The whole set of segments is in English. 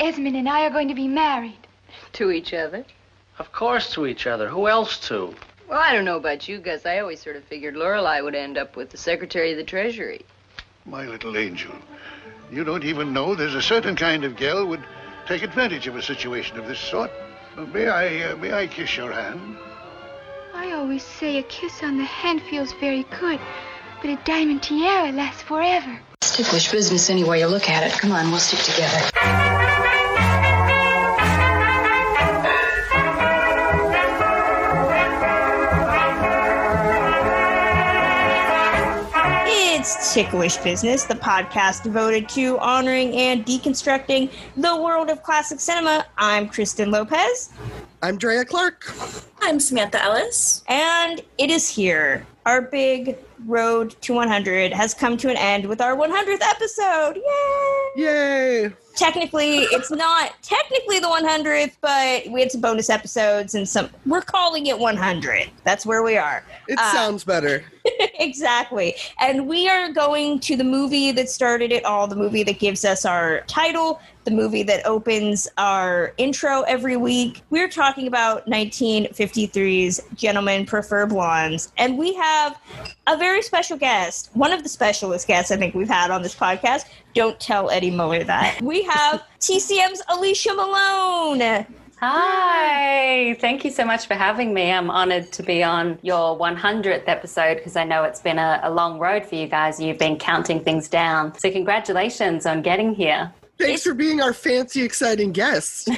Esmond and I are going to be married. To each other? Of course to each other. Who else to? Well, I don't know about you guys. I always sort of figured Lorelei would end up with the Secretary of the Treasury. My little angel, you don't even know there's a certain kind of gal would take advantage of a situation of this sort. May I kiss your hand? I always say a kiss on the hand feels very good, but a diamond tiara lasts forever. It's ticklish business any way you look at it. Come on, we'll stick together. It's Ticklish Business, the podcast devoted to honoring and deconstructing the world of classic cinema. I'm Kristen Lopez. I'm Drea Clark. I'm Samantha Ellis. And it is here. Our big road to 100 has come to an end with our 100th episode. Yay! Yay! Technically, it's not technically the 100th, but we had some bonus episodes and we're calling it 100. That's where we are. It sounds better. Exactly. And we are going to the movie that started it all, the movie that gives us our title, the movie that opens our intro every week. We're talking about 1953's Gentlemen Prefer Blondes. And we have a very special guest, one of the specialist guests I think we've had on this podcast. Don't tell Eddie Muller that. We have TCM's Alicia Malone. Hi, thank you so much for having me. I'm honored to be on your 100th episode because I know it's been a long road for you guys. You've been counting things down. So congratulations on getting here. Thanks for being our fancy, exciting guest.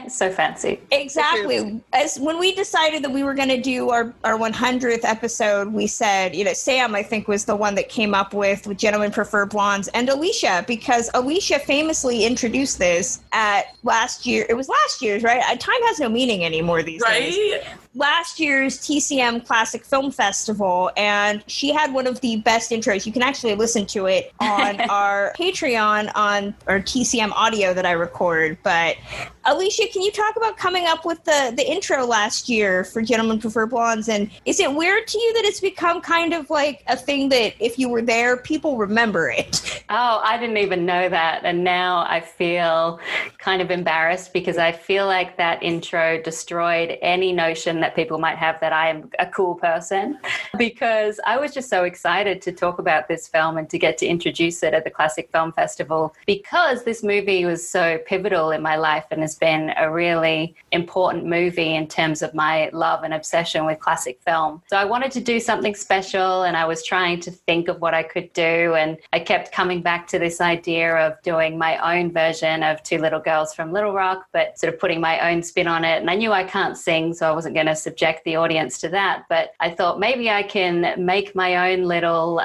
So fancy. Exactly. As when we decided that we were going to do our 100th episode, we said, Sam, I think, was the one that came up with Gentlemen Prefer Blondes, and Alicia, because Alicia famously introduced this at last year. It was last year's, right? Time has no meaning anymore these days. Right? Last year's TCM Classic Film Festival, and she had one of the best intros. You can actually listen to it on our Patreon on our TCM audio that I record. But Alicia, can you talk about coming up with the intro last year for Gentlemen Prefer Blondes? And is it weird to you that it's become kind of like a thing that if you were there, people remember it? Oh, I didn't even know that. And now I feel kind of embarrassed because I feel like that intro destroyed any notion that people might have that I am a cool person, because I was just so excited to talk about this film and to get to introduce it at the Classic Film Festival, because this movie was so pivotal in my life and has been a really important movie in terms of my love and obsession with classic film. So I wanted to do something special, and I was trying to think of what I could do, and I kept coming back to this idea of doing my own version of Two Little Girls from Little Rock, but sort of putting my own spin on it. And I knew I can't sing, so I wasn't going to subject the audience to that, but I thought maybe I can make my own little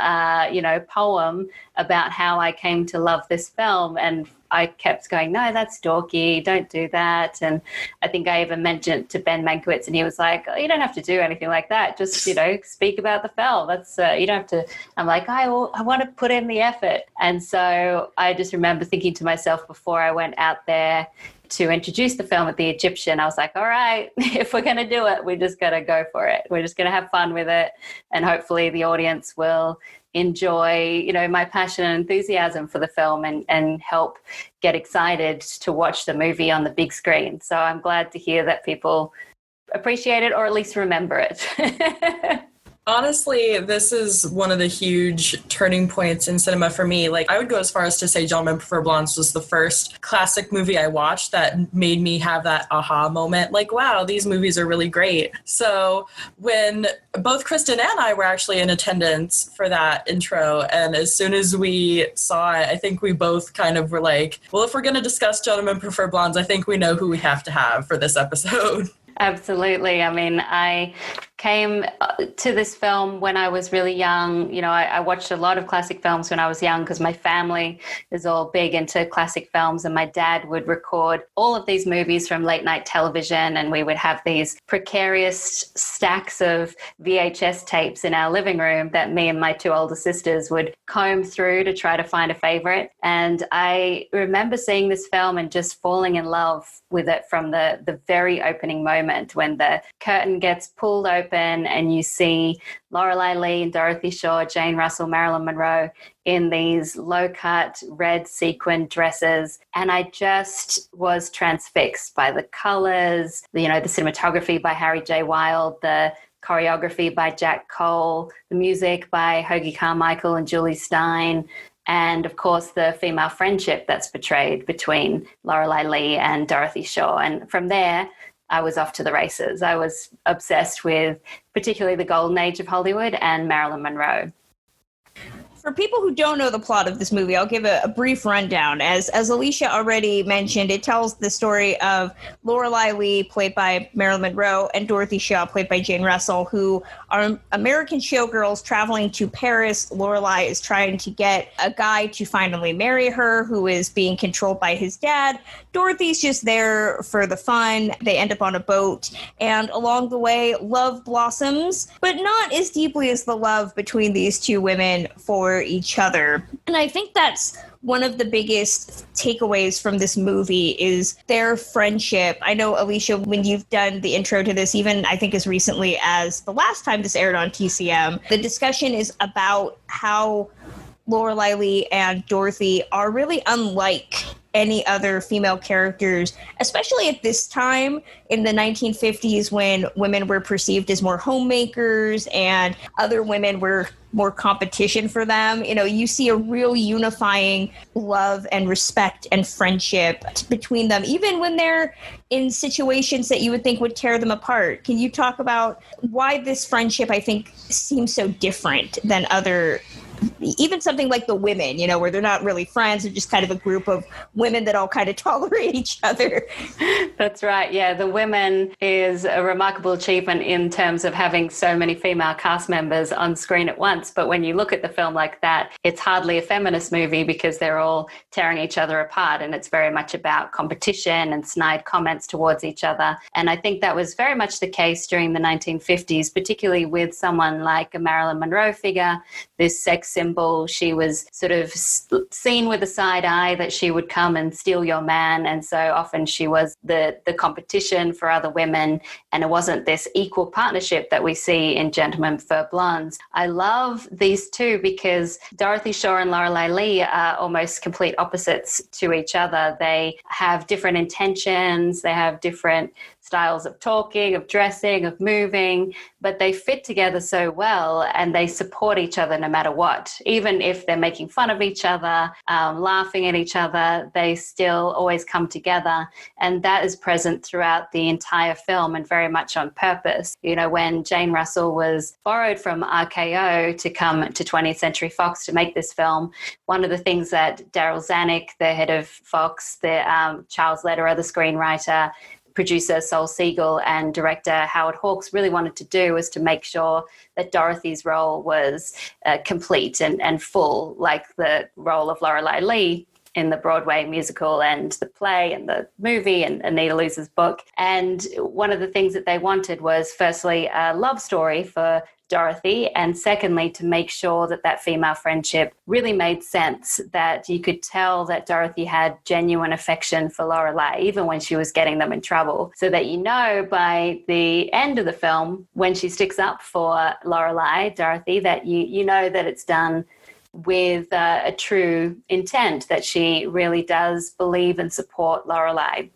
poem about how I came to love this film. And I kept going, no, that's dorky, don't do that. And I think I even mentioned to Ben Mankiewicz, and he was like, oh, you don't have to do anything like that, just speak about the film. That's you don't have to. I'm like, I want to put in the effort. And so I just remember thinking to myself before I went out there to introduce the film at the Egyptian, I was like, all right, if we're going to do it, we just got to go for it. We're just going to have fun with it. And hopefully the audience will enjoy, my passion and enthusiasm for the film and help get excited to watch the movie on the big screen. So I'm glad to hear that people appreciate it, or at least remember it. Honestly, this is one of the huge turning points in cinema for me. Like, I would go as far as to say Gentlemen Prefer Blondes was the first classic movie I watched that made me have that aha moment. Like, wow, these movies are really great. So when both Kristen and I were actually in attendance for that intro, and as soon as we saw it, I think we both kind of were like, well, if we're going to discuss Gentlemen Prefer Blondes, I think we know who we have to have for this episode. Absolutely. I mean, I came to this film when I was really young. I watched a lot of classic films when I was young because my family is all big into classic films, and my dad would record all of these movies from late night television, and we would have these precarious stacks of VHS tapes in our living room that me and my two older sisters would comb through to try to find a favorite. And I remember seeing this film and just falling in love with it from the very opening moment when the curtain gets pulled open open and you see Lorelei Lee and Dorothy Shaw, Jane Russell, Marilyn Monroe in these low-cut red sequin dresses. And I just was transfixed by the colors, the cinematography by Harry J. Wild, the choreography by Jack Cole, the music by Hoagie Carmichael and Julie Stein, and of course the female friendship that's portrayed between Lorelei Lee and Dorothy Shaw. And from there, I was off to the races. I was obsessed with particularly the golden age of Hollywood and Marilyn Monroe. For people who don't know the plot of this movie, I'll give a brief rundown. As Alicia already mentioned, it tells the story of Lorelei Lee, played by Marilyn Monroe, and Dorothy Shaw, played by Jane Russell, who are American showgirls traveling to Paris. Lorelei is trying to get a guy to finally marry her who is being controlled by his dad. Dorothy's just there for the fun. They end up on a boat, and along the way, love blossoms, but not as deeply as the love between these two women for each other. And I think that's one of the biggest takeaways from this movie is their friendship. I know, Alicia, when you've done the intro to this, even I think as recently as the last time this aired on TCM, the discussion is about how Lorelei Lee and Dorothy are really unlike any other female characters, especially at this time in the 1950s when women were perceived as more homemakers and other women were more competition for them. You see a real unifying love and respect and friendship between them, even when they're in situations that you would think would tear them apart. Can you talk about why this friendship, I think, seems so different than other, even something like The Women, where they're not really friends, they're just kind of a group of women that all kind of tolerate each other. That's right. Yeah, The Women is a remarkable achievement in terms of having so many female cast members on screen at once. But when you look at the film like that, it's hardly a feminist movie because they're all tearing each other apart. And it's very much about competition and snide comments towards each other. And I think that was very much the case during the 1950s, particularly with someone like a Marilyn Monroe figure, this sex symbol. She was sort of seen with a side eye that she would come and steal your man. And so often she was the competition for other women. And it wasn't this equal partnership that we see in Gentlemen Prefer Blondes. I love these two because Dorothy Shaw and Lorelei Lee are almost complete opposites to each other. They have different intentions. They have different styles of talking, of dressing, of moving, but they fit together so well and they support each other no matter what. Even if they're making fun of each other, laughing at each other, they still always come together. And that is present throughout the entire film and very much on purpose. When Jane Russell was borrowed from RKO to come to 20th Century Fox to make this film, one of the things that Daryl Zanuck, the head of Fox, Charles Lederer, the screenwriter, producer Sol Siegel and director Howard Hawks really wanted to do was to make sure that Dorothy's role was complete and full, like the role of Lorelei Lee in the Broadway musical and the play and the movie and Anita Loos's book. And one of the things that they wanted was firstly a love story for Dorothy, and secondly, to make sure that that female friendship really made sense, that you could tell that Dorothy had genuine affection for Lorelei, even when she was getting them in trouble, so that by the end of the film, when she sticks up for Lorelei, Dorothy, that you know that it's done with a true intent, that she really does believe and support Lorelei.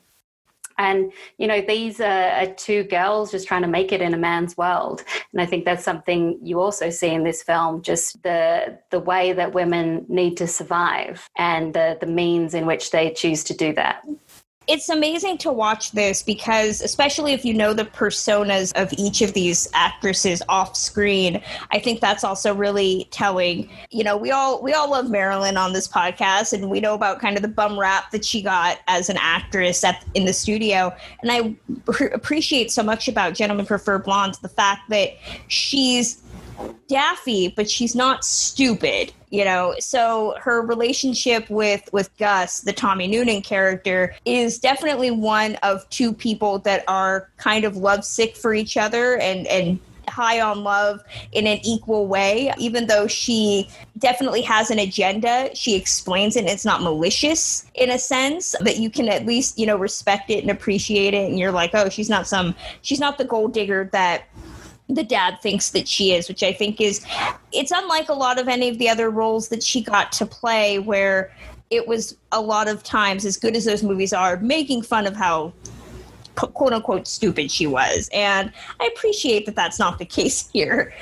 And, these are two girls just trying to make it in a man's world. And I think that's something you also see in this film, just the way that women need to survive and the means in which they choose to do that. It's amazing to watch this because, especially if you know the personas of each of these actresses off screen, I think that's also really telling. We all love Marilyn on this podcast, and we know about kind of the bum rap that she got as an actress in the studio. And I appreciate so much about Gentlemen Prefer Blondes the fact that she's daffy, but she's not stupid. So her relationship with Gus, the Tommy Noonan character, is definitely one of two people that are kind of lovesick for each other and high on love in an equal way. Even though she definitely has an agenda, she explains it, and it's not malicious in a sense that you can at least, respect it and appreciate it. And you're like, oh, she's not the gold digger that the dad thinks that she is, which I think it's unlike a lot of any of the other roles that she got to play, where it was a lot of times, as good as those movies are, making fun of how quote unquote stupid she was. And I appreciate that that's not the case here.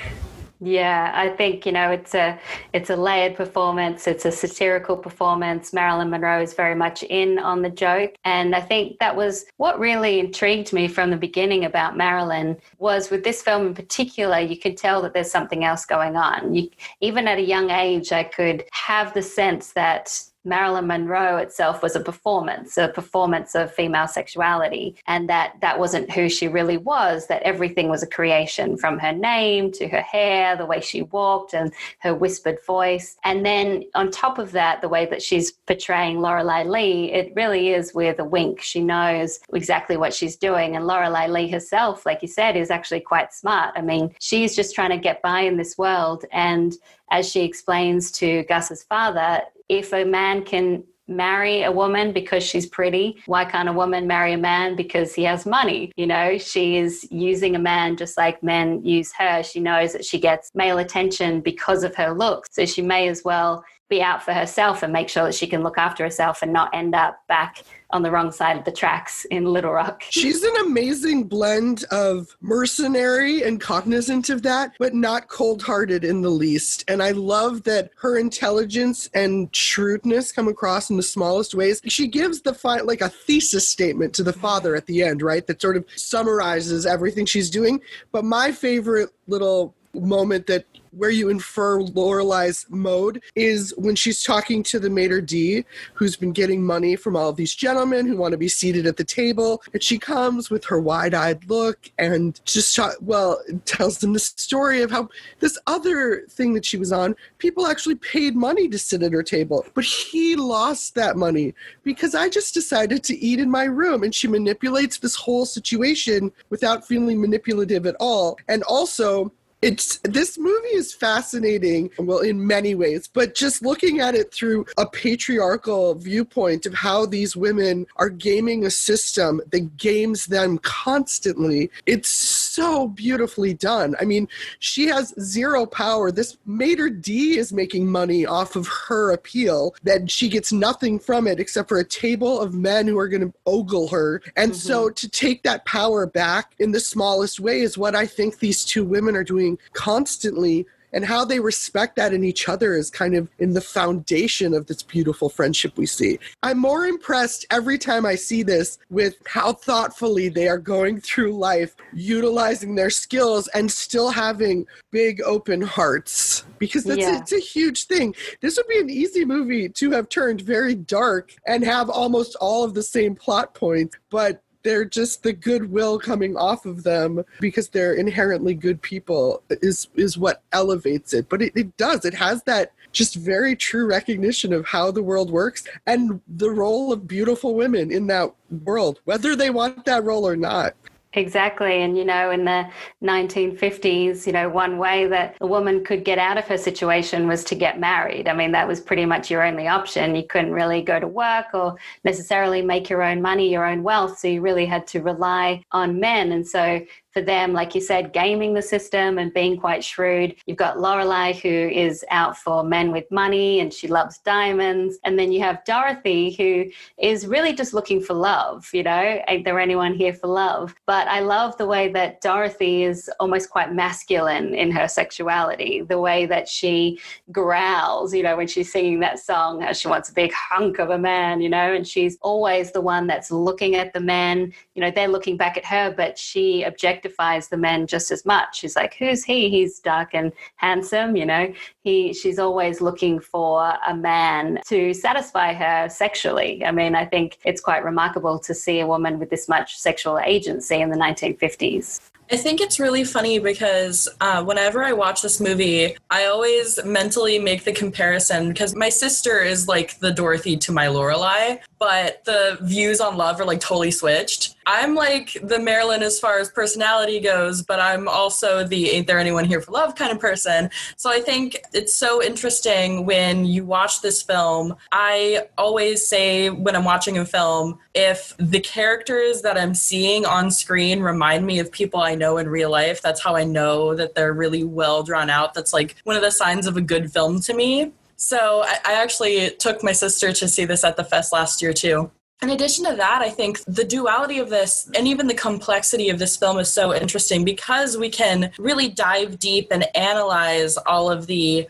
Yeah, I think, it's a layered performance. It's a satirical performance. Marilyn Monroe is very much in on the joke. And I think that was what really intrigued me from the beginning about Marilyn, was with this film in particular, you could tell that there's something else going on. Even at a young age, I could have the sense that Marilyn Monroe itself was a performance of female sexuality, and that wasn't who she really was, that everything was a creation, from her name to her hair, the way she walked and her whispered voice. And then on top of that, the way that she's portraying Lorelei Lee, it really is with a wink. She knows exactly what she's doing. And Lorelei Lee herself, like you said, is actually quite smart. I mean, she's just trying to get by in this world. And as she explains to Gus's father, if a man can marry a woman because she's pretty, why can't a woman marry a man because he has money? She is using a man just like men use her. She knows that she gets male attention because of her looks. So she may as well be out for herself and make sure that she can look after herself and not end up back on the wrong side of the tracks in Little Rock. She's an amazing blend of mercenary and cognizant of that, but not cold-hearted in the least. And I love that her intelligence and shrewdness come across in the smallest ways. She gives a thesis statement to the father at the end, right? That sort of summarizes everything she's doing. But my favorite little moment where you infer Lorelei's mode is when she's talking to the maitre d', who's been getting money from all of these gentlemen who want to be seated at the table. And she comes with her wide-eyed look and just tells them the story of how this other thing that she was on, people actually paid money to sit at her table. But he lost that money because I just decided to eat in my room. And she manipulates this whole situation without feeling manipulative at all. And also, this movie is fascinating, well, in many ways, but just looking at it through a patriarchal viewpoint of how these women are gaming a system that games them constantly, it's so beautifully done. I mean, she has zero power. This maitre d' is making money off of her appeal, that she gets nothing from it except for a table of men who are going to ogle her. And so to take that power back in the smallest way is what I think these two women are doing constantly, and how they respect that in each other is kind of in the foundation of this beautiful friendship we see. I'm more impressed every time I see this with how thoughtfully they are going through life, utilizing their skills and still having big open hearts, because it's a huge thing. This would be an easy movie to have turned very dark and have almost all of the same plot points, but they're just the goodwill coming off of them because they're inherently good people is what elevates it. But it does. It has that just very true recognition of how the world works and the role of beautiful women in that world, whether they want that role or not. Exactly. And, in the 1950s, one way that a woman could get out of her situation was to get married. I mean, that was pretty much your only option. You couldn't really go to work or necessarily make your own money, your own wealth. So you really had to rely on men. And so for them, like you said, gaming the system and being quite shrewd. You've got Lorelei, who is out for men with money and she loves diamonds. And then you have Dorothy, who is really just looking for love. Ain't there anyone here for love? But I love the way that Dorothy is almost quite masculine in her sexuality, the way that she growls, when she's singing that song, how she wants a big hunk of a man, and she's always the one that's looking at the men. They're looking back at her, but she objectifies the men just as much. She's like, who's he? He's dark and handsome, she's always looking for a man to satisfy her sexually. I mean, I think it's quite remarkable to see a woman with this much sexual agency in the 1950s. I think it's really funny because whenever I watch this movie, I always mentally make the comparison because my sister is like the Dorothy to my Lorelei, but the views on love are like totally switched. I'm like the Marilyn as far as personality goes, but I'm also the ain't there anyone here for love kind of person. So I think it's so interesting when you watch this film. I always say when I'm watching a film, if the characters that I'm seeing on screen remind me of people I know in real life. That's how I know that they're really well drawn out. That's like one of the signs of a good film to me. So I actually took my sister to see this at the fest last year too. In addition to that, I think the duality of this and even the complexity of this film is so interesting because we can really dive deep and analyze all of the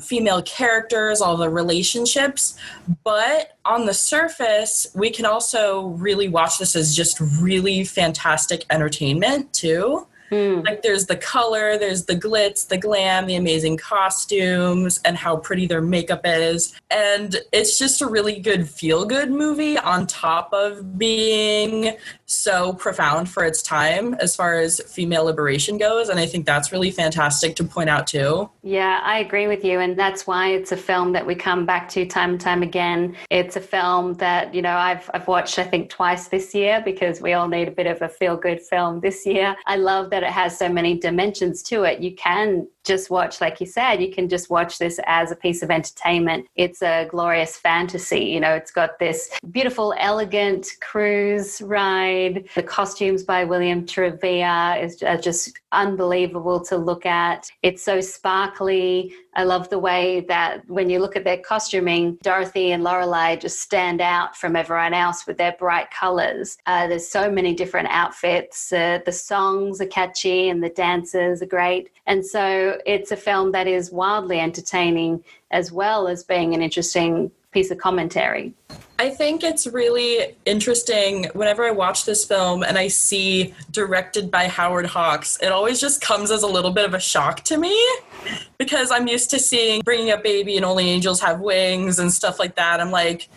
female characters, all the relationships. But on the surface, we can also really watch this as just really fantastic entertainment too. Like there's the color, there's the glitz, the glam, the amazing costumes, and how pretty their makeup is. And it's just a really good feel-good movie on top of being so profound for its time as far as female liberation goes. And I think that's really fantastic to point out too. Yeah, I agree with you. And that's why it's a film that we come back to time and time again. It's a film that, you know, I've watched, I think, twice this year because we all need a bit of a feel-good film this year. I love that it has so many dimensions to it. You can just watch, like you said, you can just watch this as a piece of entertainment. It's a glorious fantasy. You know, it's got this beautiful, elegant cruise ride. The costumes by William Trevia are just unbelievable to look at. It's so sparkly. I love the way that when you look at their costuming, Dorothy and Lorelei just stand out from everyone else with their bright colors. There's so many different outfits. The songs are catchy and the dances are great. And so it's a film that is wildly entertaining as well as being an interesting piece of commentary. I think it's really interesting whenever I watch this film and I see directed by Howard Hawks, it always just comes as a little bit of a shock to me because I'm used to seeing Bringing Up Baby and Only Angels Have Wings and stuff like that. I'm like,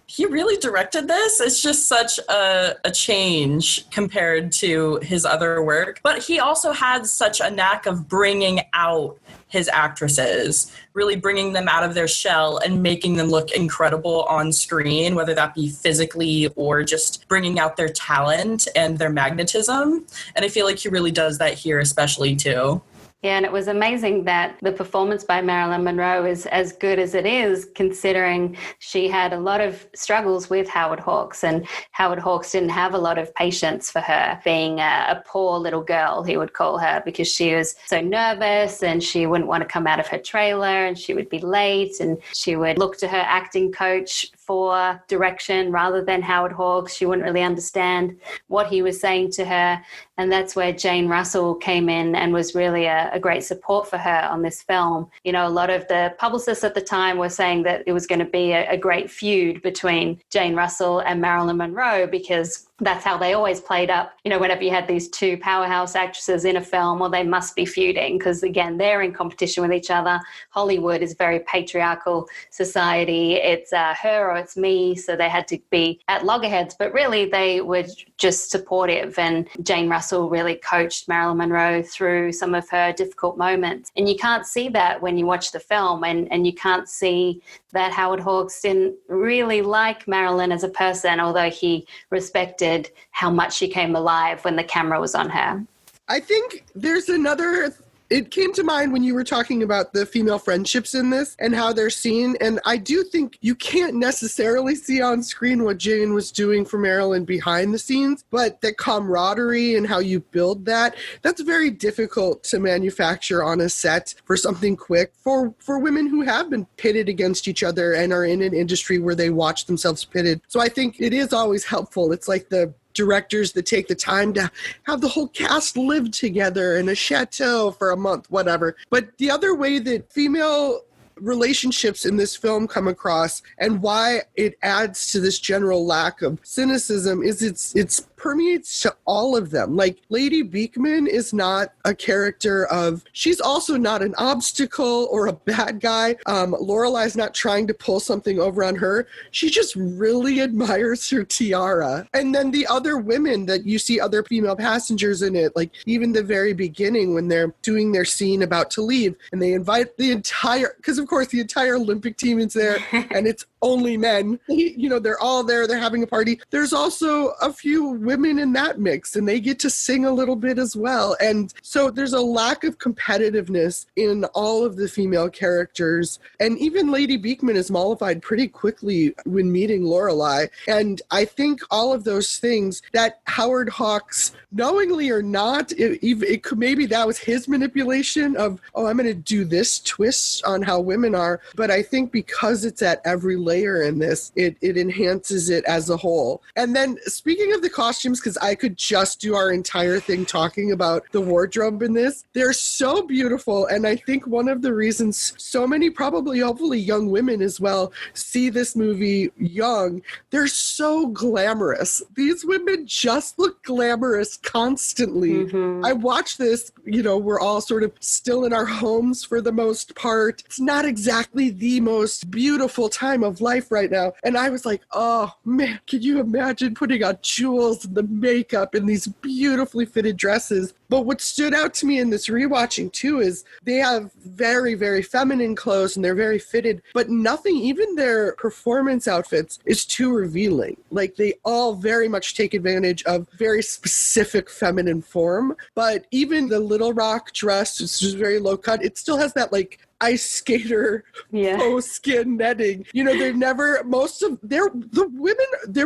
he really directed this? It's just such a change compared to his other work. But he also had such a knack of bringing out his actresses, really bringing them out of their shell and making them look incredible on screen, whether that be physically or just bringing out their talent and their magnetism. And I feel like he really does that here especially too. Yeah, and it was amazing that the performance by Marilyn Monroe is as good as it is, considering she had a lot of struggles with Howard Hawks, and Howard Hawks didn't have a lot of patience for her, being a poor little girl, he would call her, because she was so nervous and she wouldn't want to come out of her trailer and she would be late and she would look to her acting coach for direction rather than Howard Hawks. She wouldn't really understand what he was saying to her. And that's where Jane Russell came in and was really a great support for her on this film. You know, a lot of the publicists at the time were saying that it was going to be a great feud between Jane Russell and Marilyn Monroe because that's how they always played up. You know, whenever you had these two powerhouse actresses in a film, well, they must be feuding because, again, they're in competition with each other. Hollywood is a very patriarchal society. It's her or it's me, so they had to be at loggerheads. But really, they were just supportive, and Jane Russell really coached Marilyn Monroe through some of her difficult moments. And you can't see that when you watch the film, and you can't see that Howard Hawks didn't really like Marilyn as a person, although he respected how much she came alive when the camera was on her. I think there's another... It came to mind when you were talking about the female friendships in this and how they're seen. And I do think you can't necessarily see on screen what Jane was doing for Marilyn behind the scenes, but the camaraderie and how you build that, that's very difficult to manufacture on a set for something quick for women who have been pitted against each other and are in an industry where they watch themselves pitted. So I think it is always helpful. It's like the directors that take the time to have the whole cast live together in a chateau for a month, whatever. But the other way that female relationships in this film come across and why it adds to this general lack of cynicism is it's permeates to all of them. Like, Lady Beekman is not a character of, she's also not an obstacle or a bad guy. Lorelai's not trying to pull something over on her. She just really admires her tiara. And then the other women that you see, other female passengers in it, like even the very beginning when they're doing their scene about to leave and they invite the entire, because of course the entire Olympic team is there and it's only men. They're all there. They're having a party. There's also a few women in that mix, and they get to sing a little bit as well. And so there's a lack of competitiveness in all of the female characters. And even Lady Beekman is mollified pretty quickly when meeting Lorelai. And I think all of those things that Howard Hawks, knowingly or not, it could, maybe that was his manipulation of, I'm going to do this twist on how women are. But I think because it's at every layer in this, it enhances it as a whole. And then speaking of the costumes, because I could just do our entire thing talking about the wardrobe in this, they're so beautiful. And I think one of the reasons so many, probably hopefully young women as well, see this movie young, they're so glamorous. These women just look glamorous constantly. I watch this, we're all sort of still in our homes for the most part. It's not exactly the most beautiful time of life right now. And I was like, oh man, can you imagine putting on jewels and the makeup and these beautifully fitted dresses? But what stood out to me in this rewatching too is they have very, very feminine clothes and they're very fitted, but nothing, even their performance outfits, is too revealing. Like they all very much take advantage of very specific feminine form. But even the Little Rock dress, which is very low cut, it still has that like ice skater faux skin netting. They're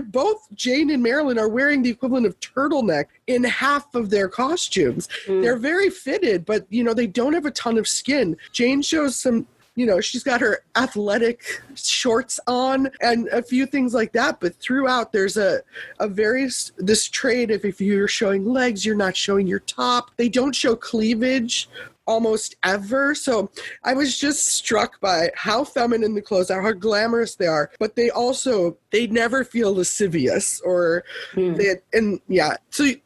both, Jane and Marilyn, are wearing the equivalent of turtleneck in half of their costumes. They're very fitted, but they don't have a ton of skin. Jane shows some, she's got her athletic shorts on and a few things like that. But throughout, there's this trade of if you're showing legs, you're not showing your top. They don't show cleavage almost ever. So I was just struck by how feminine the clothes are, how glamorous they are, but they never feel lascivious or so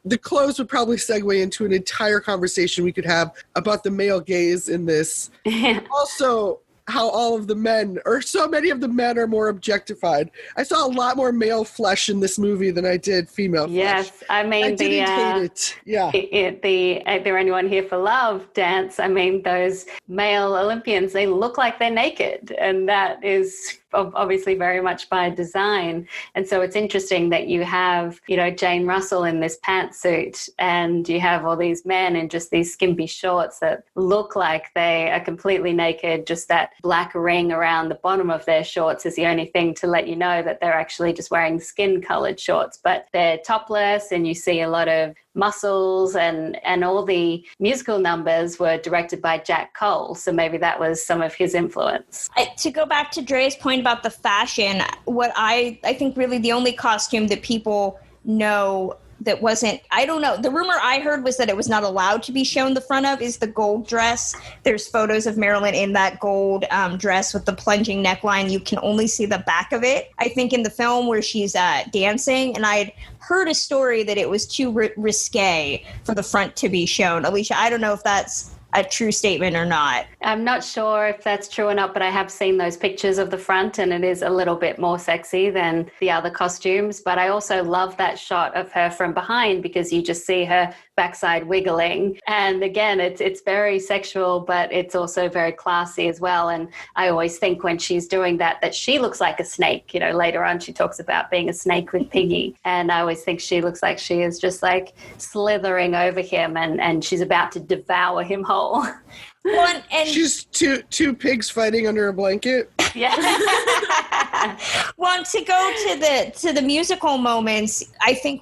the clothes would probably segue into an entire conversation we could have about the male gaze in this. Also, how all of the men, or so many of the men, are more objectified. I saw a lot more male flesh in this movie than I did female flesh. Yes, I mean, I didn't hate it. Yeah. The There Anyone Here for Love dance, I mean, those male Olympians, they look like they're naked. And that is obviously very much by design. And so it's interesting that you have, Jane Russell in this pantsuit and you have all these men in just these skimpy shorts that look like they are completely naked. Just that black ring around the bottom of their shorts is the only thing to let you know that they're actually just wearing skin-colored shorts, but they're topless, and you see a lot of muscles, and all the musical numbers were directed by Jack Cole. So maybe that was some of his influence. To go back to Dre's point about the fashion, what I think really the only costume that people know that wasn't, I don't know, the rumor I heard was that it was not allowed to be shown the front of is the gold dress. There's photos of Marilyn in that gold dress with the plunging neckline. You can only see the back of it, I think, in the film where she's dancing. And I'd heard a story that it was too risque for the front to be shown. Alicia, I don't know if that's a true statement or not. I'm not sure if that's true or not, but I have seen those pictures of the front, and it is a little bit more sexy than the other costumes. But I also love that shot of her from behind because you just see her backside wiggling. And again, it's very sexual, but it's also very classy as well. And I always think when she's doing that she looks like a snake. Later on she talks about being a snake with Piggy. And I always think she looks like she is just like slithering over him and she's about to devour him whole. Well, and she's two pigs fighting under a blanket. Yeah. Well, to go to the musical moments, I think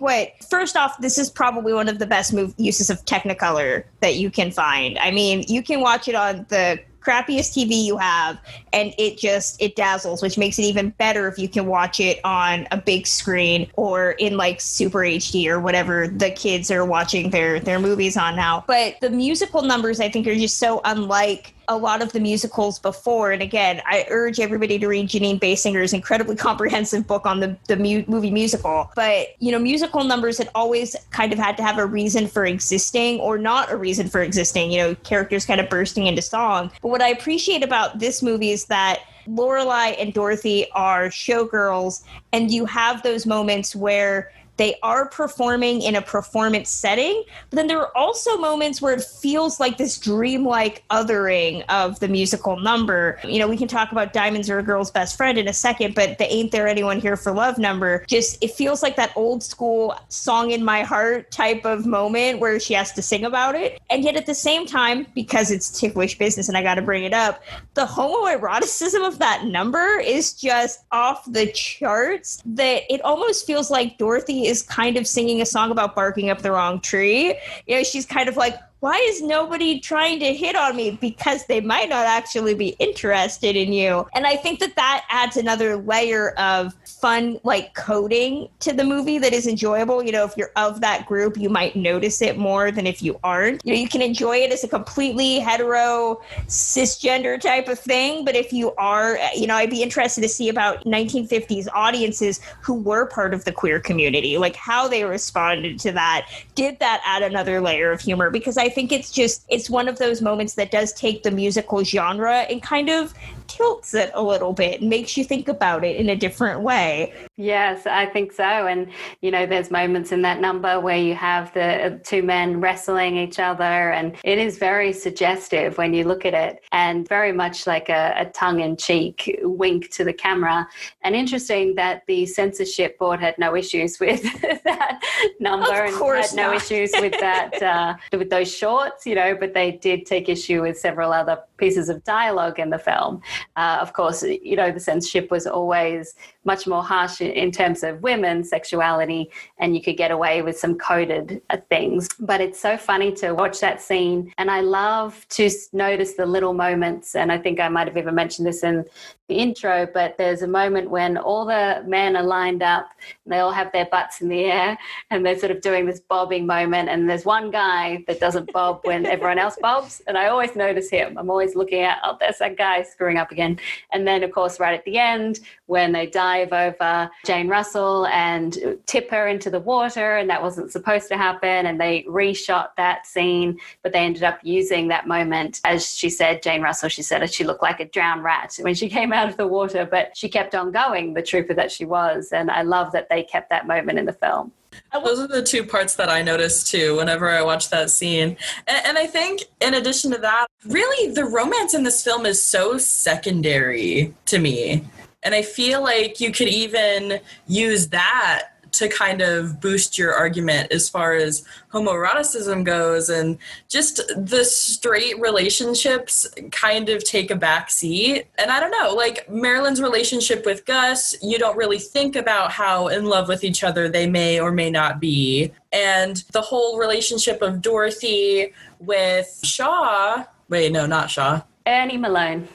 first off, this is probably one of the best uses of Technicolor that you can find. I mean, you can watch it on the crappiest TV you have, and it dazzles, which makes it even better if you can watch it on a big screen or in like Super HD or whatever the kids are watching their movies on now. But the musical numbers, I think, are just so unlike a lot of the musicals before. And again, I urge everybody to read Janine Basinger's incredibly comprehensive book on the movie musical. But, musical numbers had always kind of had to have a reason for existing or not a reason for existing, characters kind of bursting into song. But what I appreciate about this movie is that Lorelai and Dorothy are showgirls, and you have those moments where they are performing in a performance setting, but then there are also moments where it feels like this dreamlike othering of the musical number. You know, we can talk about Diamonds Are a Girl's Best Friend in a second, but the Ain't There Anyone Here for Love number, just, it feels like that old school song in my heart type of moment where she has to sing about it. And yet at the same time, because it's ticklish business and I got to bring it up, the homoeroticism of that number is just off the charts, that it almost feels like Dorothy is kind of singing a song about barking up the wrong tree. You know, she's kind of like, why is nobody trying to hit on me? Because they might not actually be interested in you. And I think that that adds another layer of fun, like, coding to the movie that is enjoyable. You know, if you're of that group, you might notice it more than if you aren't. You know, you can enjoy it as a completely hetero, cisgender type of thing. But if you are, you know, I'd be interested to see about 1950s audiences who were part of the queer community, like how they responded to that. Did that add another layer of humor? Because I think it's one of those moments that does take the musical genre and kind of tilts it a little bit and makes you think about it in a different way. Yes, I think so. And, you know, there's moments in that number where you have the two men wrestling each other, and it is very suggestive when you look at it, and very much like a tongue-in-cheek wink to the camera. And interesting that the censorship board had no issues with that number, and had no issues with that, with those shorts, you know, but they did take issue with several other pieces of dialogue in the film. Of course, you know, the censorship was always much more harsh in terms of women's sexuality, and you could get away with some coded things. But it's so funny to watch that scene, and I love to notice the little moments, and I think I might have even mentioned this in the intro, but there's a moment when all the men are lined up, and they all have their butts in the air, and they're sort of doing this bobbing moment, and there's one guy that doesn't bob when everyone else bobs, and I always notice him. I'm always looking at, oh, there's that guy screwing up again. And then, of course, right at the end, when they dive over Jane Russell and tip her into the water, and that wasn't supposed to happen, and they reshot that scene, but they ended up using that moment. As she said, Jane Russell, she said she looked like a drowned rat when she came out of the water, but she kept on going, the trooper that she was. And I love that they kept that moment in the film. Those are the two parts that I noticed too whenever I watch that scene. And I think in addition to that, really the romance in this film is so secondary to me. And I feel like you could even use that to kind of boost your argument as far as homoeroticism goes, and just the straight relationships kind of take a back seat. And I don't know, like Marilyn's relationship with Gus, you don't really think about how in love with each other they may or may not be. And the whole relationship of Dorothy with Shaw, wait, no, not Shaw. Ernie Malone.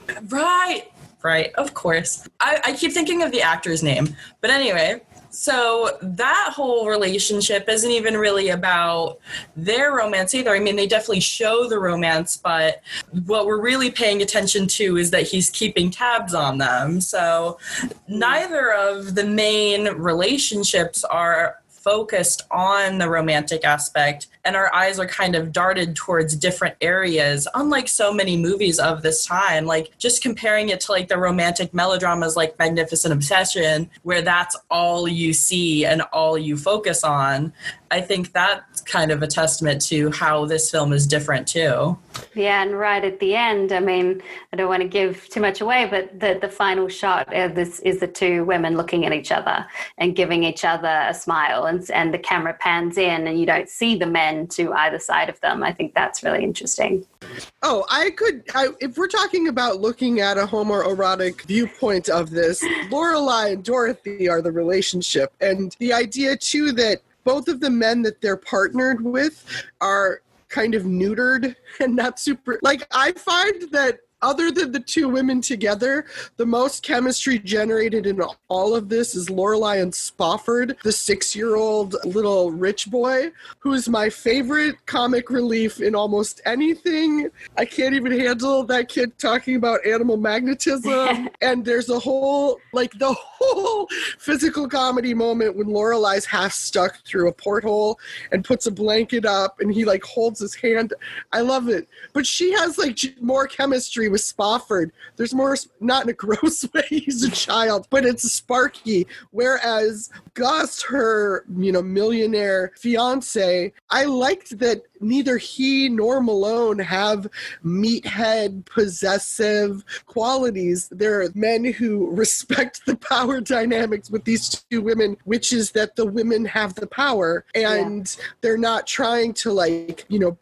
Right, of course. I keep thinking of the actor's name. But anyway, so that whole relationship isn't even really about their romance either. I mean, they definitely show the romance, but what we're really paying attention to is that he's keeping tabs on them. So neither of the main relationships are focused on the romantic aspect, and our eyes are kind of darted towards different areas, unlike so many movies of this time. Like, just comparing it to like the romantic melodramas like Magnificent Obsession, where that's all you see and all you focus on, I think that's kind of a testament to how this film is different too. Yeah, and right at the end, I mean, I don't want to give too much away, but the final shot of this is the two women looking at each other and giving each other a smile, and the camera pans in and you don't see the men to either side of them. I think that's really interesting. Oh, if we're talking about looking at a homoerotic viewpoint of this, Lorelai and Dorothy are the relationship. And the idea too that both of the men that they're partnered with are kind of neutered and not super, like, I find that other than the two women together, the most chemistry generated in all of this is Lorelai and Spofford, the 6-year-old little rich boy, who's my favorite comic relief in almost anything. I can't even handle that kid talking about animal magnetism. And there's a whole physical comedy moment when Lorelai's half stuck through a porthole and puts a blanket up and he like holds his hand. I love it. But she has like more chemistry Jeffrey with Spofford. There's more, not in a gross way, he's a child, but it's sparky. Whereas Gus, her, millionaire fiance, I liked that neither he nor Malone have meathead, possessive qualities. They're men who respect the power dynamics with these two women, which is that the women have the power, and they're not trying to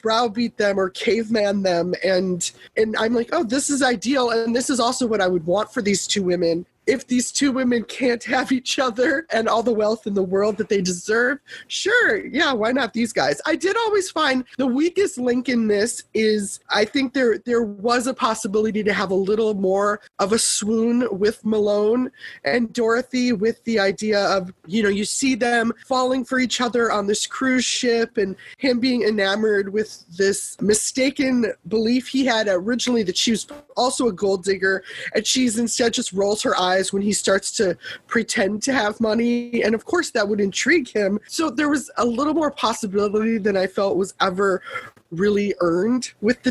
browbeat them or caveman them. And I'm like, oh, this is ideal. And this is also what I would want for these two women. If these two women can't have each other and all the wealth in the world that they deserve, sure, yeah, why not these guys? I did always find the weakest link in this is I think there was a possibility to have a little more of a swoon with Malone and Dorothy, with the idea of, you see them falling for each other on this cruise ship and him being enamored with this mistaken belief he had originally that she was also a gold digger, and she's instead just rolls her eyes when he starts to pretend to have money. And of course that would intrigue him. So there was a little more possibility than I felt was ever really earned with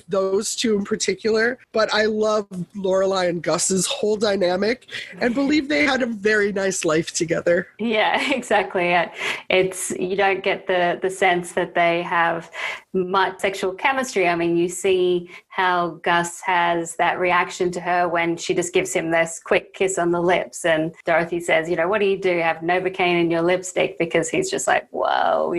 those two in particular. But I love Lorelai and Gus's whole dynamic and believe they had a very nice life together. Yeah, exactly. It's, you don't get the sense that they have much sexual chemistry. I mean, you see how Gus has that reaction to her when she just gives him this quick kiss on the lips, and Dorothy says, what do you do? Have Novocaine in your lipstick? Because he's just like, whoa,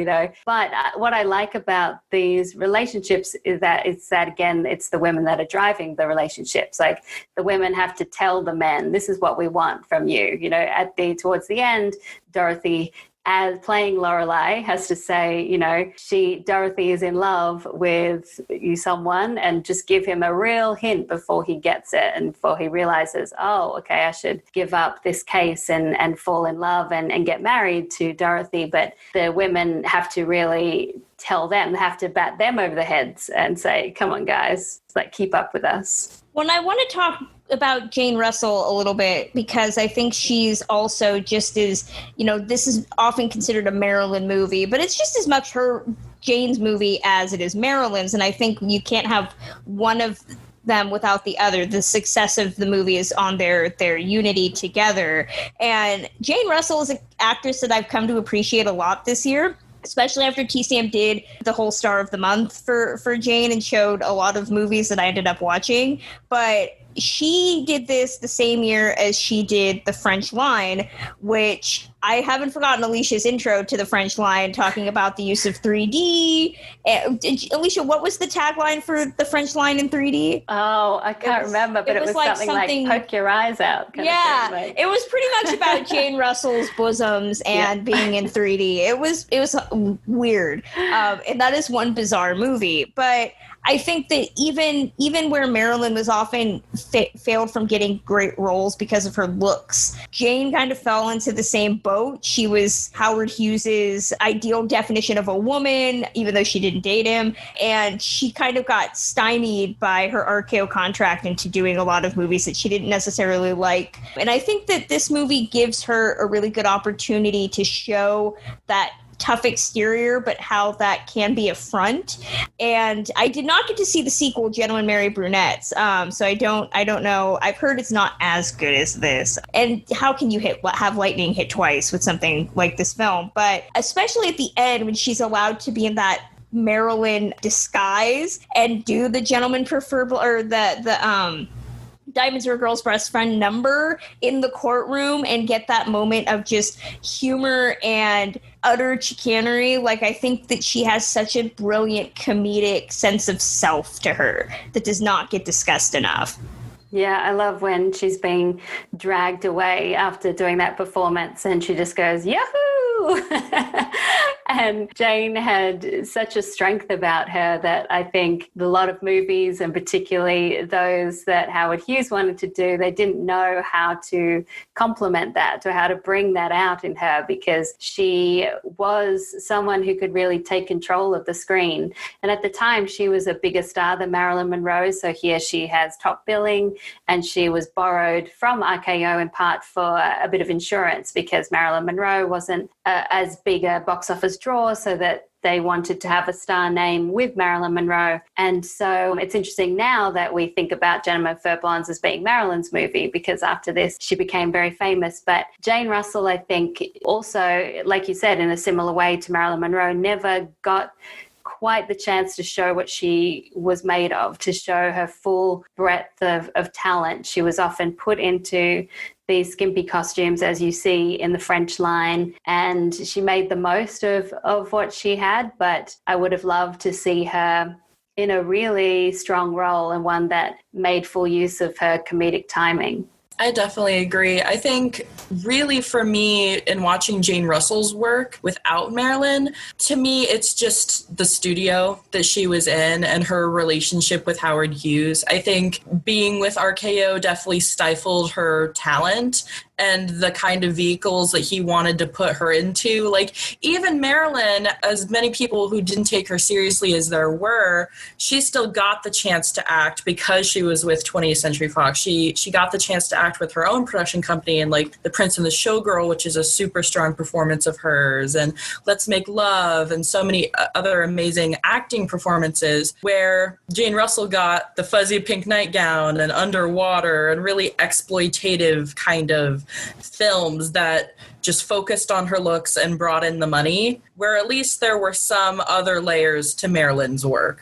But what I like about these relationships is that again, it's the women that are driving the relationships. Like, the women have to tell the men, this is what we want from you. Towards the end, Dorothy, as playing Lorelai, has to say, Dorothy is in love with someone, and just give him a real hint before he gets it and before he realizes, oh, okay, I should give up this case and fall in love and get married to Dorothy. But the women have to really tell them, have to bat them over the heads and say, come on, guys, keep up with us. When I want to talk about Jane Russell a little bit, because I think she's also just as, this is often considered a Marilyn movie, but it's just as much Jane's movie as it is Marilyn's. And I think you can't have one of them without the other. The success of the movie is on their unity together. And Jane Russell is an actress that I've come to appreciate a lot this year, especially after TCM did the whole Star of the Month for Jane and showed a lot of movies that I ended up watching. But she did this the same year as she did The French Line, which I haven't forgotten Alicia's intro to The French Line, talking about the use of 3D. Alicia, what was the tagline for The French Line in 3D? Oh, I can't remember, but it was something like poke your eyes out. Yeah, it was pretty much about Jane Russell's bosoms and being in 3D. It was weird. And that is one bizarre movie. But I think that even where Marilyn was often failed from getting great roles because of her looks, Jane kind of fell into the same boat. She was Howard Hughes's ideal definition of a woman, even though she didn't date him. And she kind of got stymied by her RKO contract into doing a lot of movies that she didn't necessarily like. And I think that this movie gives her a really good opportunity to show that tough exterior, but how that can be a front. And I did not get to see the sequel, Gentlemen Marry Brunettes, so I don't know. I've heard it's not as good as this. And how can you have lightning hit twice with something like this film? But especially at the end, when she's allowed to be in that Marilyn disguise and do the gentleman preferable, or the Diamonds Are a Girl's Best Friend number in the courtroom, and get that moment of just humor and utter chicanery. I think that she has such a brilliant comedic sense of self to her that does not get discussed enough. Yeah, I love when she's being dragged away after doing that performance and she just goes, Yahoo! And Jane had such a strength about her that I think a lot of movies, and particularly those that Howard Hughes wanted to do, they didn't know how to complement that, or how to bring that out in her, because she was someone who could really take control of the screen. And at the time, she was a bigger star than Marilyn Monroe. So here she has top billing, and she was borrowed from RKO in part for a bit of insurance, because Marilyn Monroe wasn't as big a box office draw so that they wanted to have a star name with Marilyn Monroe. And so it's interesting now that we think about Gentlemen Prefer Blondes as being Marilyn's movie, because after this, she became very famous. But Jane Russell, I think, also, like you said, in a similar way to Marilyn Monroe, never got quite the chance to show what she was made of, to show her full breadth of talent. She was often put into these skimpy costumes, as you see in the French line, and she made the most of what she had. But I would have loved to see her in a really strong role, and one that made full use of her comedic timing. I definitely agree. I think really for me, in watching Jane Russell's work without Marilyn, to me, it's just the studio that she was in and her relationship with Howard Hughes. I think being with RKO definitely stifled her talent and the kind of vehicles that he wanted to put her into. Like, even Marilyn, as many people who didn't take her seriously as there were, she still got the chance to act because she was with 20th Century Fox. She got the chance to act with her own production company, and like The Prince and the Showgirl, which is a super strong performance of hers, and Let's Make Love, and so many other amazing acting performances, where Jane Russell got the fuzzy pink nightgown and Underwater and really exploitative kind of films that just focused on her looks and brought in the money, where at least there were some other layers to Marilyn's work.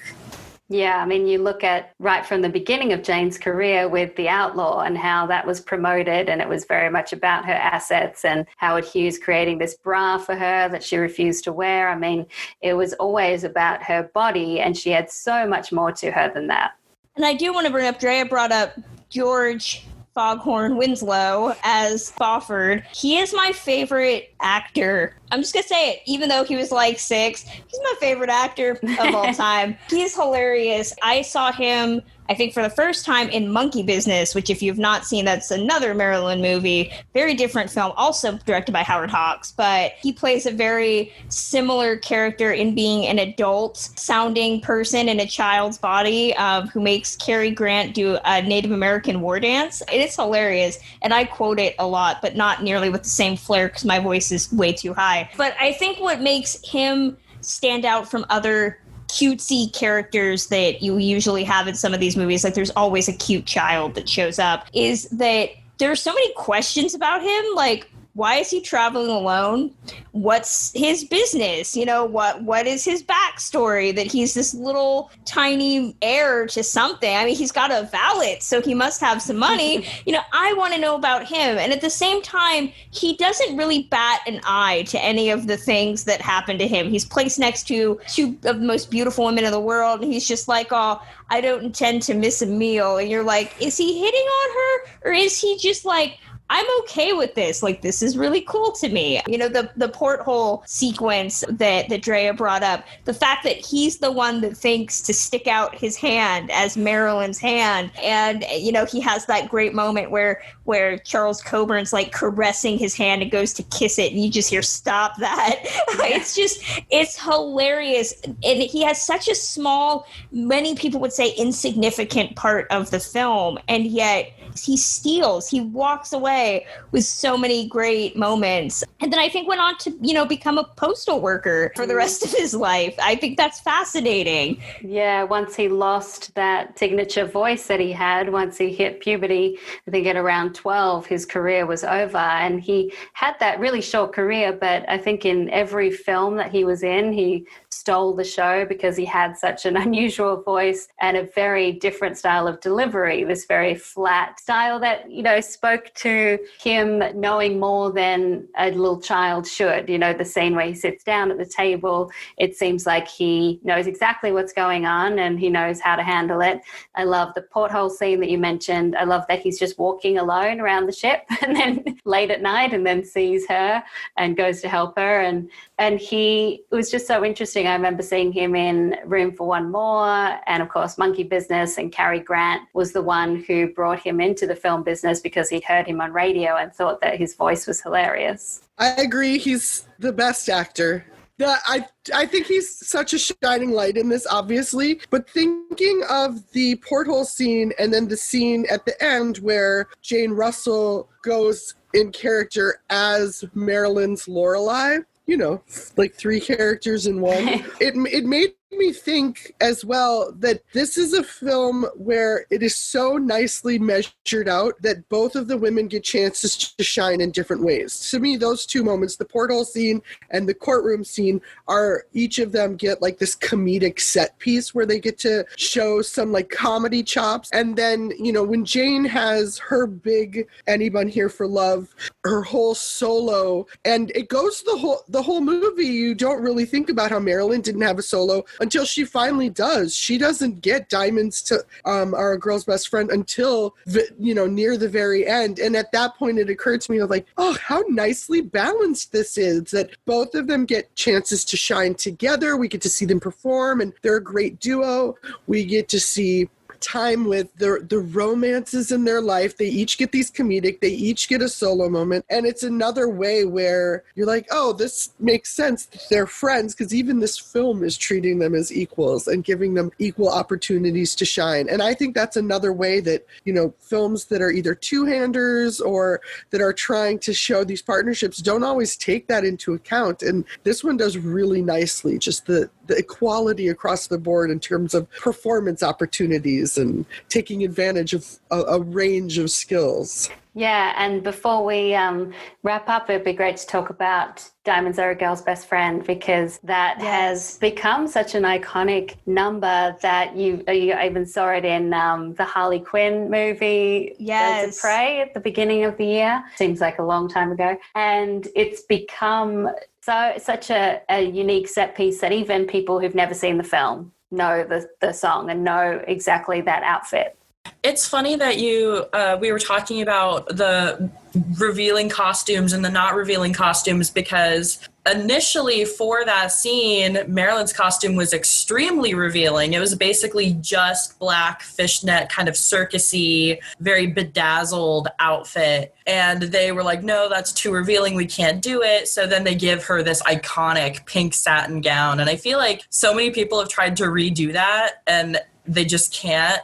Yeah, I mean, you look at right from the beginning of Jane's career with The Outlaw and how that was promoted, and it was very much about her assets and Howard Hughes creating this bra for her that she refused to wear. I mean, it was always about her body, and she had so much more to her than that. And I do want to bring up, Drea brought up George Foghorn Winslow as Spofford. He is my favorite actor. I'm just going to say it, even though he was like 6, he's my favorite actor of all time. He's hilarious. I saw him, I think, for the first time in Monkey Business, which if you've not seen, that's another Marilyn movie. Very different film, also directed by Howard Hawks, but he plays a very similar character in being an adult-sounding person in a child's body who makes Cary Grant do a Native American war dance. It is hilarious, and I quote it a lot, but not nearly with the same flair because my voice is way too high. But I think what makes him stand out from other cutesy characters that you usually have in some of these movies, like there's always a cute child that shows up, is that there are so many questions about him, like, why is he traveling alone? What's his business? You know, what is his backstory that he's this little tiny heir to something? I mean, he's got a valet, so he must have some money. You know, I want to know about him. And at the same time, he doesn't really bat an eye to any of the things that happen to him. He's placed next to two of the most beautiful women in the world, and he's just like, oh, I don't intend to miss a meal. And you're like, is he hitting on her? Or is he just like, I'm okay with this. Like, this is really cool to me. You know, the porthole sequence that Drea brought up, the fact that he's the one that thinks to stick out his hand as Marilyn's hand. And, you know, he has that great moment where Charles Coburn's like caressing his hand and goes to kiss it. And you just hear, stop that. It's hilarious. And he has such a small, many people would say insignificant part of the film. And yet he walks away with so many great moments. And then I think went on to, you know, become a postal worker for the rest of his life. I think that's fascinating. Yeah, once he lost that signature voice that he had, once he hit puberty, I think at around 12, his career was over. And he had that really short career, but I think in every film that he was in, he stole the show because he had such an unusual voice and a very different style of delivery, this very flat style that, you know, spoke to him knowing more than a little child should. You know, the scene where he sits down at the table, it seems like he knows exactly what's going on and he knows how to handle it. I love the porthole scene that you mentioned. I love that he's just walking alone around the ship and then late at night and then sees her and goes to help her. And he was just so interesting. I remember seeing him in Room for One More and, of course, Monkey Business. And Cary Grant was the one who brought him into the film business because he'd heard him on radio and thought that his voice was hilarious. I agree. He's the best actor. I think he's such a shining light in this, obviously. But thinking of the porthole scene and then the scene at the end where Jane Russell goes in character as Marilyn's Lorelei, like 3 characters in one. It made me think as well that this is a film where it is so nicely measured out that both of the women get chances to shine in different ways. To me, those 2 moments, the porthole scene and the courtroom scene, are each of them get like this comedic set piece where they get to show some like comedy chops. And then, when Jane has her big Anyone Here for Love, her whole solo, and it goes the whole movie, you don't really think about how Marilyn didn't have a solo until she finally does. She doesn't get Diamonds to Our Girl's Best Friend until near the very end. And at that point, it occurred to me, like, oh, how nicely balanced this is, that both of them get chances to shine together. We get to see them perform, and they're a great duo. We get to see time with the romances in their life. They each get these comedic, they each get a solo moment, and it's another way where you're like, oh, this makes sense. They're friends, because even this film is treating them as equals and giving them equal opportunities to shine. And I think that's another way that, films that are either two-handers or that are trying to show these partnerships don't always take that into account. And this one does really nicely, just the equality across the board in terms of performance opportunities and taking advantage of a range of skills. Yeah, and before we wrap up, it'd be great to talk about Diamonds Are a Girl's Best Friend, because that has become such an iconic number that you even saw it in the Harley Quinn movie, Birds of Prey, at the beginning of the year. Seems like a long time ago. And it's become such a unique set piece that even people who've never seen the film know the song and know exactly that outfit. It's funny that we were talking about the revealing costumes and the not revealing costumes, because initially for that scene, Marilyn's costume was extremely revealing. It was basically just black fishnet, kind of circusy, very bedazzled outfit. And they were like, no, that's too revealing. We can't do it. So then they give her this iconic pink satin gown. And I feel like so many people have tried to redo that, and they just can't,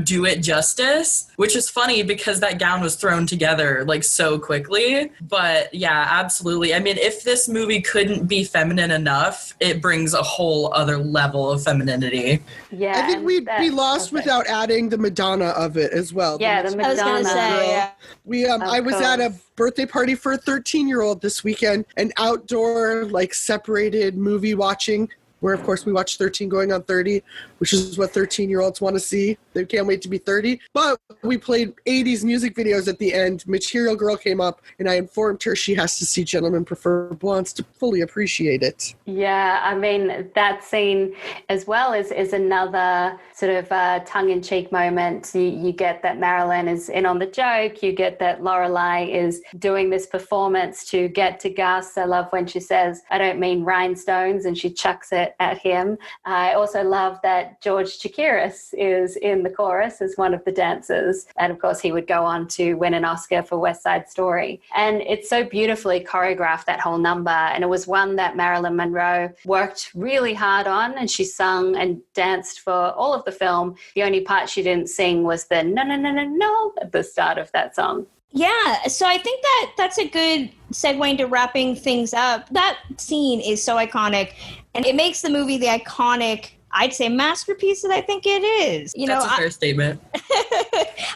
do it justice, which is funny because that gown was thrown together like so quickly. But yeah, absolutely. I mean, if this movie couldn't be feminine enough, it brings a whole other level of femininity. Yeah, I think we'd be lost without adding the Madonna of it as well. Yeah, the Madonna. I was going to say, I was at a birthday party for a 13-year-old this weekend, an outdoor, separated movie watching, where, of course, we watched 13 Going on 30, which is what 13-year-olds want to see. They can't wait to be 30. But we played 80s music videos at the end. Material Girl came up, and I informed her she has to see Gentlemen Prefer Blondes to fully appreciate it. Yeah, I mean, that scene as well is another sort of tongue-in-cheek moment. You get that Marilyn is in on the joke. You get that Lorelai is doing this performance to get to Gus. I love when she says, I don't mean rhinestones, and she chucks it at him. I also love that George Chakiris is in the chorus as one of the dancers. And of course, he would go on to win an Oscar for West Side Story. And it's so beautifully choreographed, that whole number. And it was one that Marilyn Monroe worked really hard on, and she sung and danced for all of the film. The only part she didn't sing was the no, no, no, no, no at the start of that song. Yeah, so I think that's a good segue into wrapping things up. That scene is so iconic, and it makes the movie the iconic, I'd say, masterpiece that I think it is. That's a fair statement.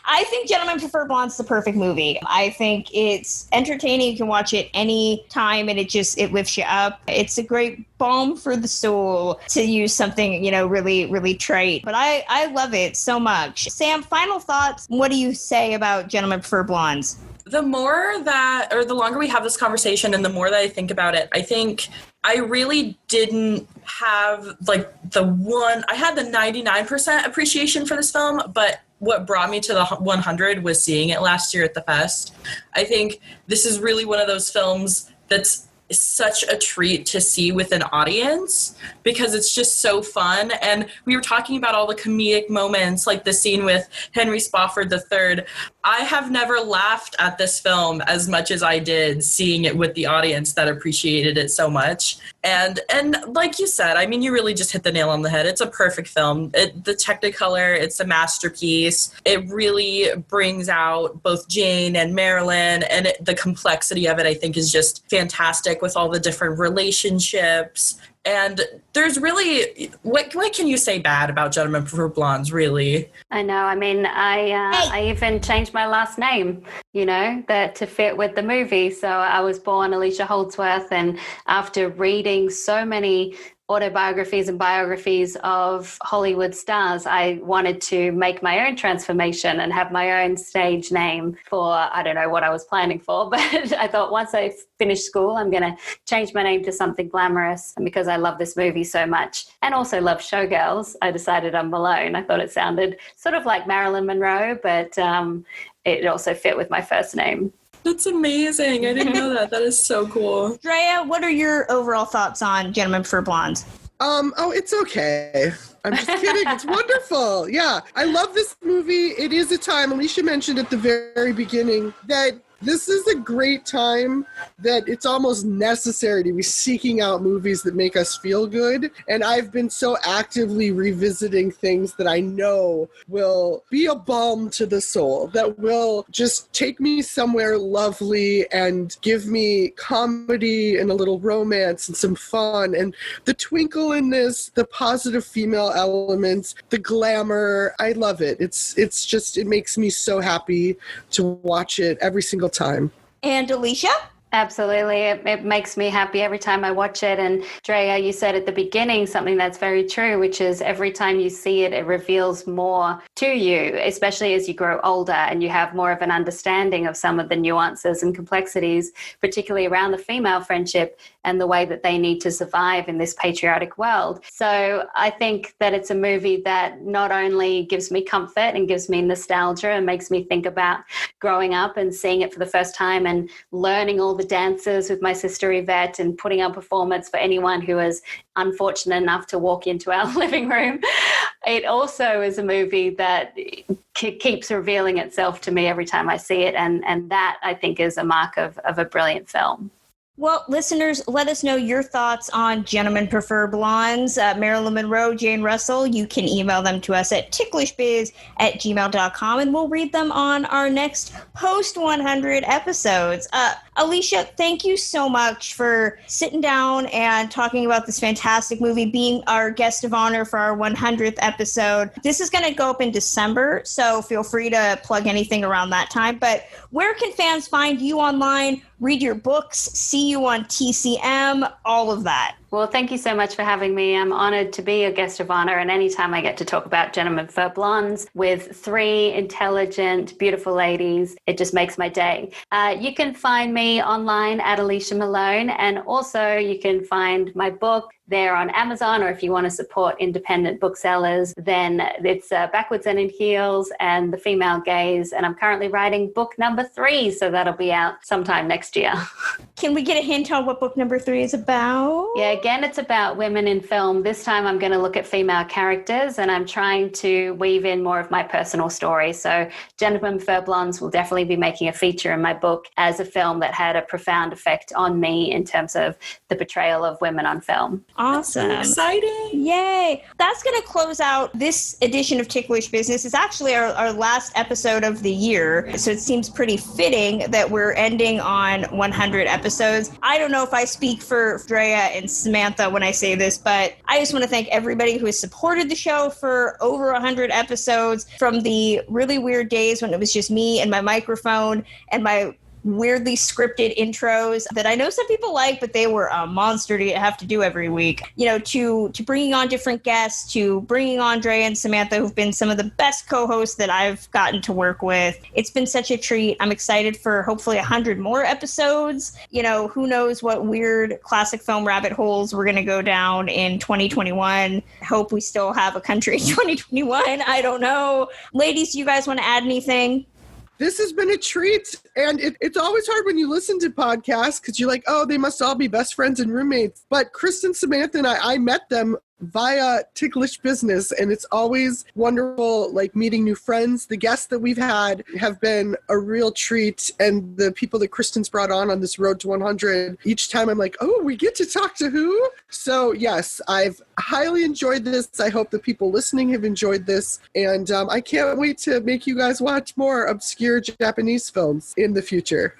I think Gentlemen Prefer Blondes is the perfect movie. I think it's entertaining. You can watch it any time, and it lifts you up. It's a great balm for the soul, to use something, really, really trite. But I love it so much. Sam, final thoughts. What do you say about Gentlemen Prefer Blondes? The longer we have this conversation and the more that I think about it, I think I really didn't have I had the 99% appreciation for this film, but what brought me to the 100 was seeing it last year at the fest. I think this is really one of those films that's such a treat to see with an audience, because it's just so fun. And we were talking about all the comedic moments, like the scene with Henry Spofford III. I have never laughed at this film as much as I did seeing it with the audience that appreciated it so much. And like you said, I mean, you really just hit the nail on the head. It's a perfect film. The Technicolor, it's a masterpiece. It really brings out both Jane and Marilyn, and the complexity of it, I think, is just fantastic. dynamic with all the different relationships. And there's really, what can you say bad about Gentlemen Prefer Blondes, really? I know. I mean, I even changed my last name, that to fit with the movie. So I was born Alicia Holdsworth, and after reading so many autobiographies and biographies of Hollywood stars, I wanted to make my own transformation and have my own stage name for, I don't know what I was planning for, but I thought once I finish school, I'm going to change my name to something glamorous. And because I love this movie so much and also love Showgirls, I decided on Malone. I thought it sounded sort of like Marilyn Monroe, but it also fit with my first name. That's amazing. I didn't know that. That is so cool. Drea, what are your overall thoughts on Gentlemen Prefer Blondes? It's okay. I'm just kidding. It's wonderful. Yeah. I love this movie. It is a time, Alicia mentioned at the very beginning, that this is a great time that it's almost necessary to be seeking out movies that make us feel good. And I've been so actively revisiting things that I know will be a balm to the soul, that will just take me somewhere lovely and give me comedy and a little romance and some fun. And the twinkle in this, the positive female elements, the glamour, I love it. It's just, it makes me so happy to watch it every single time. And Alicia? Absolutely. It makes me happy every time I watch it. And Drea, you said at the beginning something that's very true, which is every time you see it, it reveals more to you, especially as you grow older and you have more of an understanding of some of the nuances and complexities, particularly around the female friendship and the way that they need to survive in this patriotic world. So I think that it's a movie that not only gives me comfort and gives me nostalgia and makes me think about growing up and seeing it for the first time and learning all the dances with my sister Yvette and putting on performance for anyone who is unfortunate enough to walk into our living room. It also is a movie that keeps revealing itself to me every time I see it. And that, I think, is a mark of a brilliant film. Well, listeners, let us know your thoughts on Gentlemen Prefer Blondes. Marilyn Monroe, Jane Russell, you can email them to us at ticklishbiz@gmail.com, and we'll read them on our next post 100 episodes. Alicia, thank you so much for sitting down and talking about this fantastic movie, being our guest of honor for our 100th episode. This is going to go up in December, so feel free to plug anything around that time. But where can fans find you online, read your books, see you on TCM, all of that? Well, thank you so much for having me. I'm honored to be a guest of honor, and anytime I get to talk about Gentlemen Prefer Blondes with three intelligent, beautiful ladies, it just makes my day. You can find me online at Alicia Malone, and also you can find my book there on Amazon, or if you want to support independent booksellers, then it's Backwards and in Heels and The Female Gaze, and I'm currently writing book number 3, so that'll be out sometime next year. Can we get a hint on what book number 3 is about? Yeah, again, it's about women in film. This time I'm going to look at female characters, and I'm trying to weave in more of my personal story. So Gentlemen Prefer Blondes will definitely be making a feature in my book as a film that had a profound effect on me in terms of the portrayal of women on film. Awesome. That's so exciting. Yay. That's going to close out this edition of Ticklish Business. It's actually our last episode of the year, so it seems pretty fitting that we're ending on 100 episodes. I don't know if I speak for Drea and Samantha when I say this, but I just want to thank everybody who has supported the show for over 100 episodes, from the really weird days when it was just me and my microphone and my weirdly scripted intros that I know some people like, but they were a monster to have to do every week. You know, to bringing on different guests, to bringing on Dre and Samantha, who've been some of the best co-hosts that I've gotten to work with. It's been such a treat. I'm excited for hopefully 100 more episodes. You know, who knows what weird classic film rabbit holes we're going to go down in 2021. Hope we still have a country in 2021. I don't know. Ladies, do you guys want to add anything? This has been a treat, and it's always hard when you listen to podcasts because you're like, oh, they must all be best friends and roommates. But Kristen, Samantha, and I met them via Ticklish Business, and it's always wonderful, like, meeting new friends. The guests that we've had have been a real treat, and the people that Kristen's brought on this road to 100, each time I'm like, oh, we get to talk to who? So yes, I've highly enjoyed this. I hope the people listening have enjoyed this, and I can't wait to make you guys watch more obscure Japanese films in the future.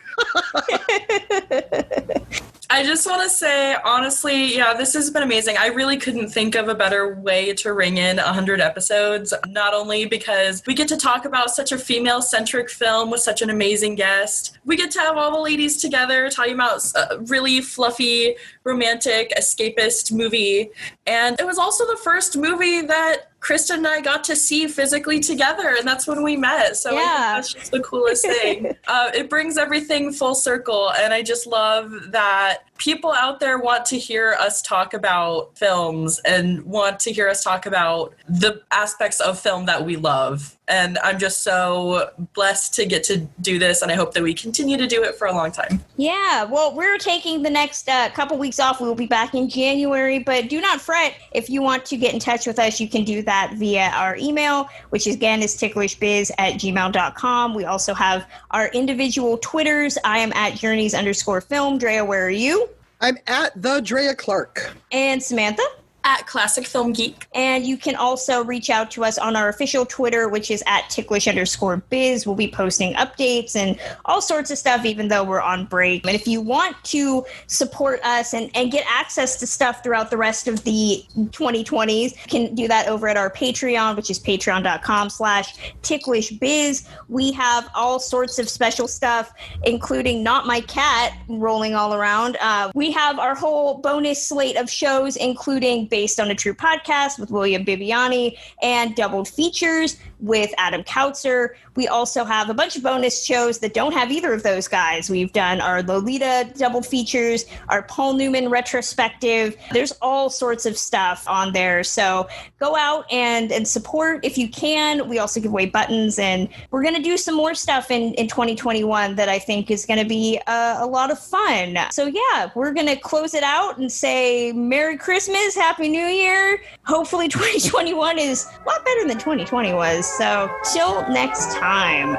I just want to say, honestly, yeah, this has been amazing. I really couldn't think of a better way to ring in 100 episodes, not only because we get to talk about such a female-centric film with such an amazing guest. We get to have all the ladies together talking about a really fluffy, romantic, escapist movie. And it was also the first movie that Kristen and I got to see physically together, and that's when we met. So I think that's just the coolest thing. It brings everything full circle, and I just love that people out there want to hear us talk about films and want to hear us talk about the aspects of film that we love. And I'm just so blessed to get to do this, and I hope that we continue to do it for a long time. Yeah, well, we're taking the next couple weeks off. We will be back in January, but do not fret. If you want to get in touch with us, you can do that via our email, which again is ticklishbiz@gmail.com. We also have our individual Twitters. I am at journeys_film. Drea, where are you? I'm at the Drea Clark. And Samantha? At Classic Film Geek. And you can also reach out to us on our official Twitter, which is at ticklish_biz. We'll be posting updates and all sorts of stuff, even though we're on break. And if you want to support us and get access to stuff throughout the rest of the 2020s, you can do that over at our Patreon, which is patreon.com/ticklishbiz. We have all sorts of special stuff, including Not My Cat rolling all around. We have our whole bonus slate of shows, including Based on a True Podcast with William Bibiani and doubled features with Adam Kautzer. We also have a bunch of bonus shows that don't have either of those guys. We've done our Lolita double features, our Paul Newman retrospective. There's all sorts of stuff on there. So go out and support if you can. We also give away buttons, and we're going to do some more stuff in 2021 that I think is going to be a lot of fun. So yeah, we're going to close it out and say Merry Christmas, Happy New Year. Hopefully 2021 is a lot better than 2020 was. So till next time.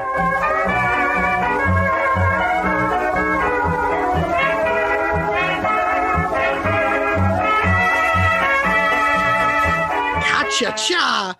Cha-cha-cha!